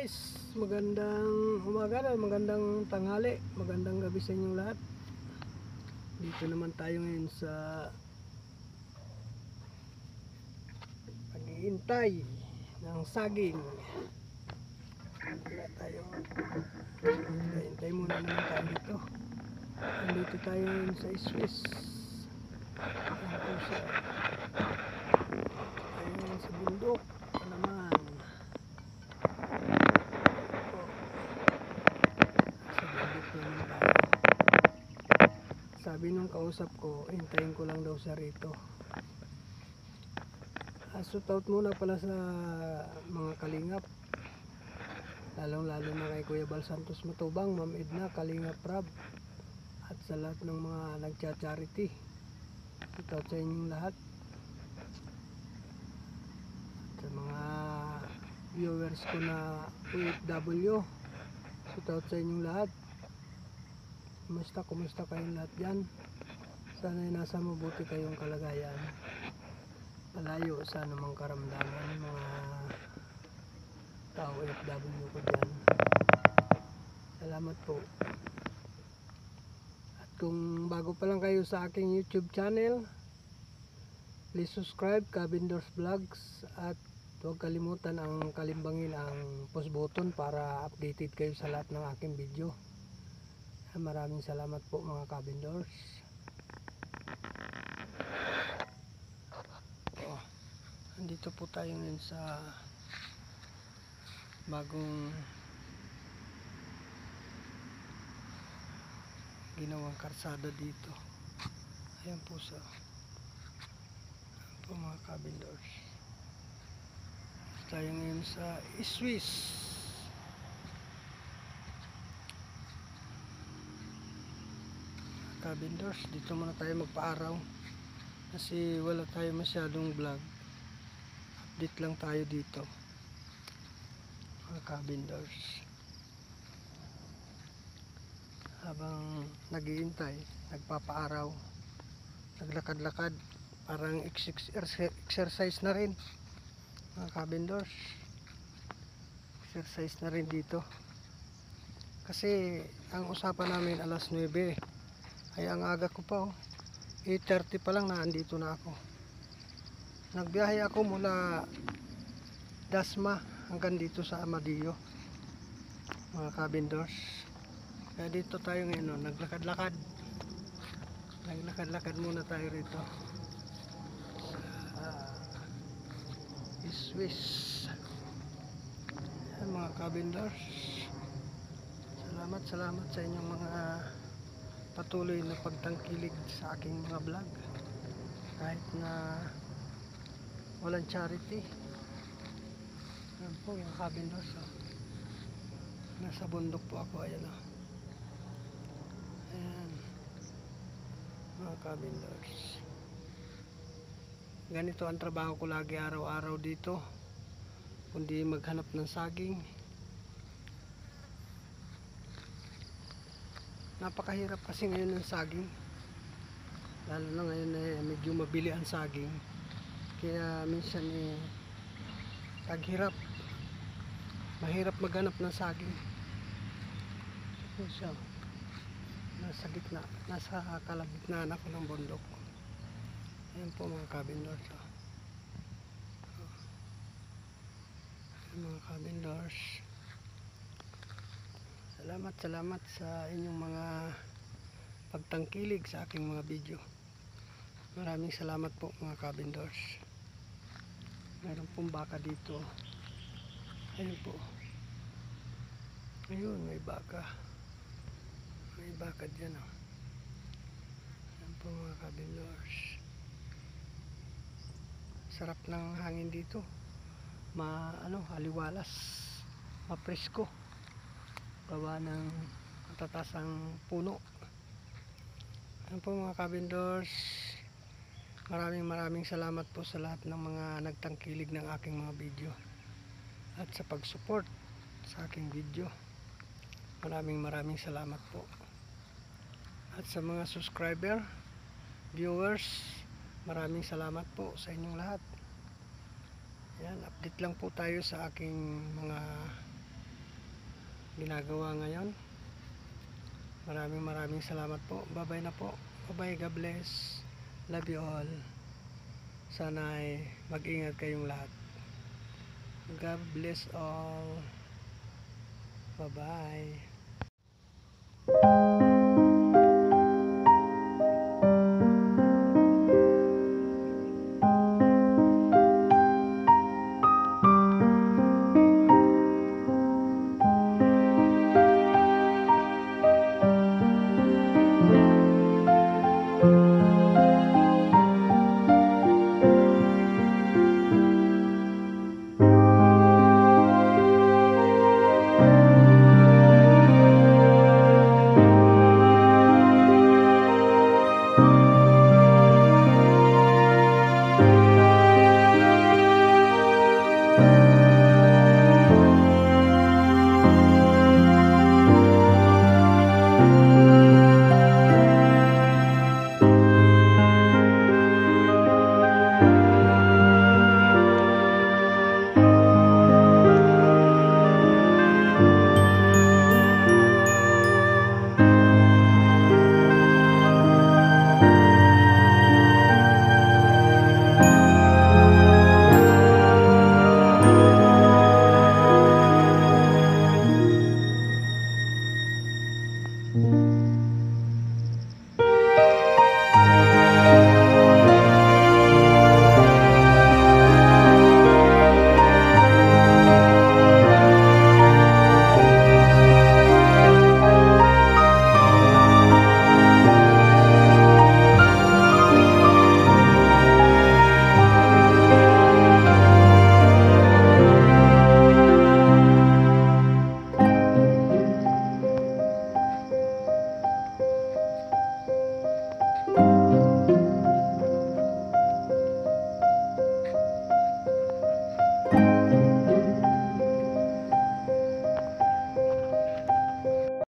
guys, magandang umaga na, magandang tanghali, magandang gabi sa inyong lahat. Dito naman tayo ngayon sa pag-iintay ng saging. Wala tayo, hintay muna naman tayo dito. Nandito tayo ngayon sa Swiss. Ayan po siya. Ayun sa bundok naman. Sabi nung kausap ko, hintayin ko lang daw siya rito. Shout out muna pala sa mga kalingap, lalong lalo na kay Kuya Bal Santos Matubang, Ma'am Edna, Kalingap Rab, at sa lahat ng mga nagcha-charity. Shout out sa inyong lahat. At sa mga viewers ko na OFW, shout out sa inyong lahat. Kumusta kayong lahat dyan? Sana ay nasa mabuti kayong kalagayan. Malayo sa anumang karamdaman mga tao OFW ko dyan. Salamat po. At kung bago pa lang kayo sa aking YouTube channel, please subscribe Cabindors Vlogs, at huwag kalimutan ang kalimbangin ang post button para updated kayo sa lahat ng aking video. Maraming salamat po mga Cabindors. Andito po tayo ngayon sa bagong ginawang karsada dito. Ayan po sa mga Cabindors. Tayo ngayon sa Swiss. Cabindors, dito muna tayo magpa-araw kasi wala tayo masyadong vlog. Update lang tayo dito mga Cabindors, habang naghihintay, nagpapa-araw, naglakad-lakad, parang exercise na rin mga Cabindors. Exercise na rin dito kasi ang usapan namin alas 9, ay ang aga ko pa, 8:30 pa lang naandito na ako. Nagbiyahe ako mula Dasma hanggang dito sa Amadillo mga Cabindors. Kaya dito tayo ngayon, naglakad-lakad muna tayo rito sa Swiss. Ayan, mga Cabindors, salamat sa inyong mga patuloy na pagtangkilig sa aking mga vlog, kahit na walang charity. Ayan po yung Cabindors, nasa bundok po ako. Ayan o, ayan mga Cabindors. Ganito ang trabaho ko lagi araw-araw dito, kundi maghanap ng saging. Napakahirap kasi ngayon ng saging, lalo na ngayon medyo mabili ang saging, kaya minsan taghirap, mahirap maghanap ng saging. So siya, nasa gitna, nasa kalagitnaan ako ng bundok. Ayan po mga Cabindors, mga Cabindors, salamat sa inyong mga pagtangkilig sa aking mga video. Maraming salamat po mga Cabindors. Meron pong baka dito. Ayun po, ayun, may baka dyan o. Ayan po mga Cabindors. Sarap ng hangin dito, aliwalas, mapresko, gawa ng matatasang puno. Ayan po mga Cabindors, maraming salamat po sa lahat ng mga nagtangkilig ng aking mga video at sa pag-support sa aking video. Maraming salamat po. At sa mga subscriber, viewers, maraming salamat po sa inyong lahat. Yan, update lang po tayo sa aking mga ginagawa ngayon. Maraming salamat po. Bye bye na po. Bye bye, God bless. Love you all. Sana ay mag-ingat kayong lahat. God bless all. Bye bye.